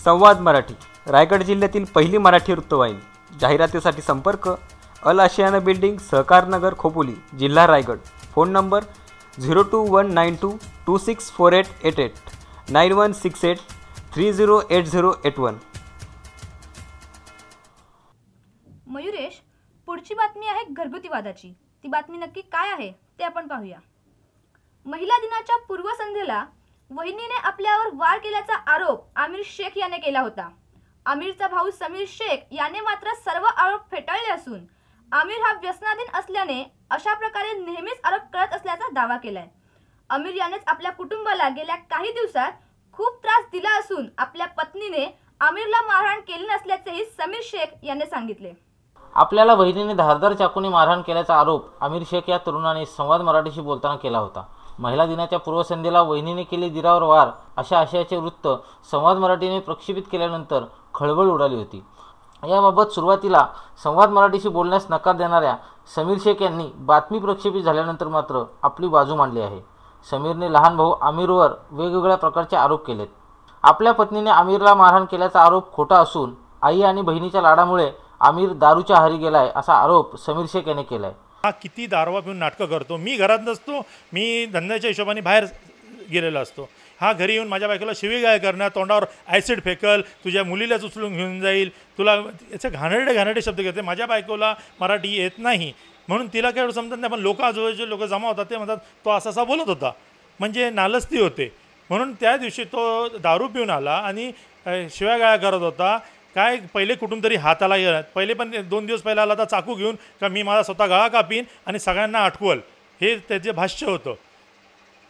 संवाद मराठी, रायगड जिल्ह्यातील पहिली मराठी वृत्तवाहिनी। जाहिरातीसाठी संपर्क अल आशियाना बिल्डिंग, सहकार नगर, खोपोली, जिल्हा रायगड। Phone number 0219226488 9168308081। मयुरेश, पुढची बातमी आहे घरगुती वादाची। ती बातमी नक्की काय आहे ते आपण पाहूया। महिला दिनाच्या पूर्वसंध्येला वहिनीने आपल्यावर वार केल्याचा आरोप आमिर शेख याने केला होता। आमिरचा भाऊ समीर शेख याने मात्र सर्व आरोप फेटाळले असून आमिर हा व्यसनाधीन असल्याने अशा प्रकारे नेहमीच आरोप करत असल्याचा दावा केलाय। आमिर यानेच आपल्या कुटुंबाला गेल्या काही दिवसात खूप त्रास दिला असून आपल्या पत्नीने आमिरला मारहाण केली नसल्याचेही समीर शेख याने सांगितले। आपल्याला वहिनीने धारदार चाकूने मारहाण केल्याचा आरोप आमिर शेख या तरुणाने संवाद मराठीशी बोलताना केला होता। महिला दिनाच्या पूर्वसंध्येला वहिनीने केली दिरावर वार अशा आशयाचे वृत्त संवाद मराठीने प्रक्षेपित केल्यानंतर खळबळ उडाली होती। याबाबत सुरुवातीला संवाद मराठीशी बोलण्यास नकार देणाऱ्या समीर शेख यांनी बातमी प्रक्षेपित झाल्यानंतर मात्र आपली बाजू मांडली आहे। समीरने लहान भाऊ आमिरवर वेगवेगळ्या प्रकारचे आरोप केलेत। आपल्या पत्नीने आमिरला मारहाण केल्याचा आरोप खोटा असून आई आणि बहिणीच्या लाडामुळे आमिर दारूच्या आहारी गेलाय असा आरोप समीर शेख यांनी केलाय। हा किती दारवा पिऊन नाटकं करतो, मी घरात नसतो, मी धंद्याच्या हिशोबाने बाहेर गेलेला असतो, हा घरी येऊन माझ्या बायकोला शिवीगाळ करणार, तोंडावर ॲसिड फेकल, तुझ्या मुलीलाच उचलून घेऊन जाईल, तुला याचे घाणेरडे शब्द घेते। माझ्या बायकोला मराठी येत नाही म्हणून तिला काय समजत नाही, पण लोक आजूबाजूचे लोक जमा होतात ते म्हणतात तो असा बोलत होता, म्हणजे नालस्ती होते। म्हणून त्या दिवशी तो दारू पिऊन आला आणि शिव्यागाळ्या करत होता। काय पहिले कुठून तरी हाताला गेला, पहिले पण 2 दिवस पहिला आला तर चाकू घेऊन का मी माझा स्वतः गळा कापीन आणि सगळ्यांना अटकवल, हे त्याचे भाष्य होतं।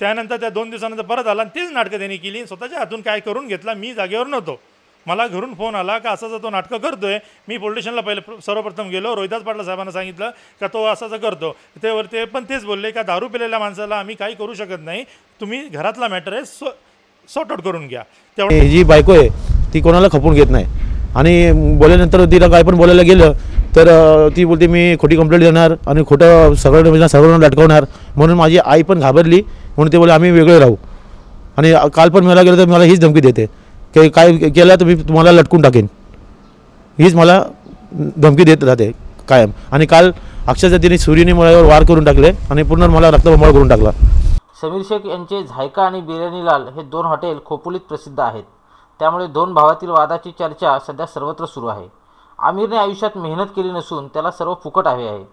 त्यानंतर त्या 2 दिवसानंतर परत आला आणि तेच नाटकं त्यांनी केली, स्वतःच्या हातून काय करून घेतला। मी जागेवर नव्हतो, मला घरून फोन आला का असाच तो नाटकं करतोय। मी पोलीस स्टेशनला पहिले सर्वप्रथम गेलो, रोहिदास पाटला साहेबांना सांगितलं का तो असाच करतो। ते पण तेच बोलले का दारू पिलेल्या माणसाला आम्ही काही करू शकत नाही, तुम्ही घरातला मॅटर आहे सॉर्ट आउट करून घ्या। तेवढं जी बायको आहे ती कोणाला खपून घेत नाही आणि बोलल्यानंतर तिला काय पण बोलायला गेलं तर ती बोलते मी खोटी कंप्लेंट देणार आणि खोटं सगळ्यांना लटकवणार। म्हणून माझी आई पण घाबरली, म्हणून ते बोले आम्ही वेगळे राहू। आणि काल पण मला गेलं तर मला हीच धमकी देते की काय केलं तर मी तुम्हाला लटकून टाकेन, हीच मला धमकी देत राहते कायम। आणि काल अक्षरशः तिने सुरीने माझ्यावर वार करून टाकले आणि पूर्ण मला रक्तबंबाळ करून टाकला। समीर शेख यांचे झायका आणि बिर्याणीलाल हे 2 हॉटेल खोपोलीत प्रसिद्ध आहेत, त्यामुळे 2 भावातील वादाची चर्चा सध्या सर्वत्र सुरू आहे। आमिरने आयुष्यात मेहनत केली नसून त्याला सर्व फुकट हवे आहे।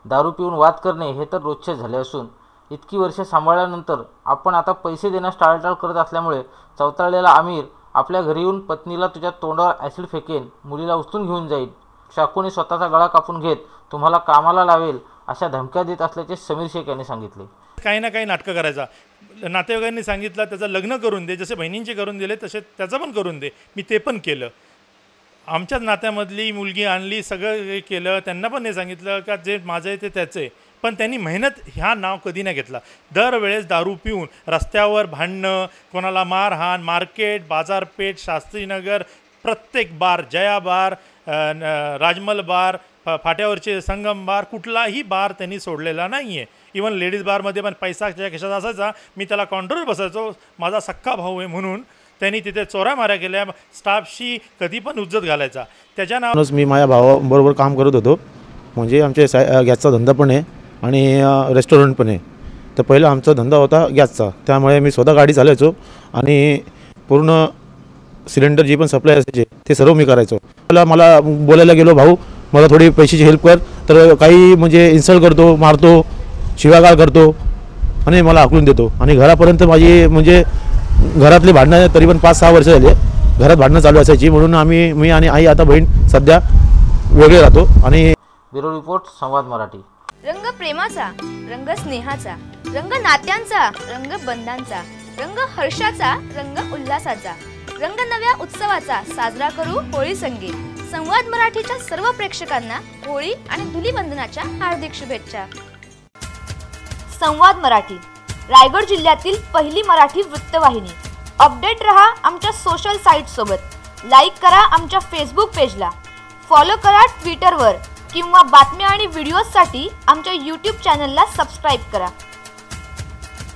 दारू पिऊन वाद करणे हे तर रोजचे झाले असून इतकी वर्षे सांभाळल्यानंतर आपण आता पैसे देण्यास टाळाटाळ करत असल्यामुळे चवताळलेला आमिर आपल्या घरी येऊन पत्नीला तुझ्या तोंडावर ॲसिड फेकेन, मुलीला उचलून घेऊन जाईल, चाकूने स्वतःचा गळा कापून घेत तुम्हाला कामाला लावेल अशा धमक्या देत असल्याचे समीर शेख यांनी सांगितले। काही ना काही नाटकं करायचा, नातेवाईकांनी सांगितलं त्याचं लग्न करून दे, जसे बहिणींचे करून दिले तसे त्याचं पण करून दे, मी ते पण केलं। आमच्याच नात्यामधली मुलगी आणली, सगळं केलं, त्यांना पण हे सांगितलं का जे माझं आहे ते त्याचं आहे, पण त्यांनी मेहनत ह्या नाव कधी नाही घेतला। दरवेळेस दारू पिऊन रस्त्यावर भांडणं, कोणाला मारहाण, मार्केट, बाजारपेठ, शास्त्रीनगर, प्रत्येक बार, जया बार, राजमल बार, फाट्यावरचे संगम बार, कुठलाही बार त्यांनी सोडलेला नाही आहे। इवन लेडीज बारमध्ये पण पैसा ज्या खिशात असायचा मी त्याला काउंटरवर बसायचो, माझा सक्का भाऊ आहे म्हणून त्यांनी तिथे चोऱ्या माऱ्या केल्या, स्टाफशी कधी पण उज्जत घालायचा। त्याच्या नावानंच मी माझ्या भावाबरोबर काम करत होतो, म्हणजे आमचे गॅसचा धंदा पण आहे आणि रेस्टॉरंट पण आहे। तर पहिला आमचा धंदा होता गॅसचा, त्यामुळे मी स्वतः गाडी चालवायचो आणि पूर्ण सिलेंडर जी पण सप्लाय असायचे ते सर्व मी करायचो। मला बोलायला गेलो भाऊ मला थोडी पैशाची हेल्प कर, तर काही म्हणजे इन्सल्ट करतो, मारतो, शिवागाळ करतो आणि मला हाकलून देतो। आणि घरापर्यंत माझी म्हणजे घरातली भांडणं तरी पण 5-6 वर्ष झाले घरात भांडणं चालू असायची, म्हणून मी आणि आई आता बहीण सध्या वेगळे राहतो। आणि ब्युरो रिपोर्ट संवाद मराठी। रंग प्रेमाचा, रंग स्नेहाचा, रंग नात्यांचा, रंग बंधांचा, रंग हर्षाचा, रंग उल्हासाचा, रंग नव्या उत्सवाचा साजरा करू होळी संगीत। संवाद मराठीच्या सर्व प्रेक्षकांना होळी आणि धुलीवंदनाच्या हार्दिक शुभेच्छा। संवाद मराठी, रायगड जिल्ह्यातील पहिली मराठी वृत्तवाहिनी। अपडेट रहा आमच्या सोशल साईट सोबत, लाईक करा आमच्या फेसबुक पेजला, फॉलो करा ट्विटरवर किंवा बातम्या आणि व्हिडिओजसाठी आमच्या यूट्यूब चॅनलला सबस्क्राईब करा।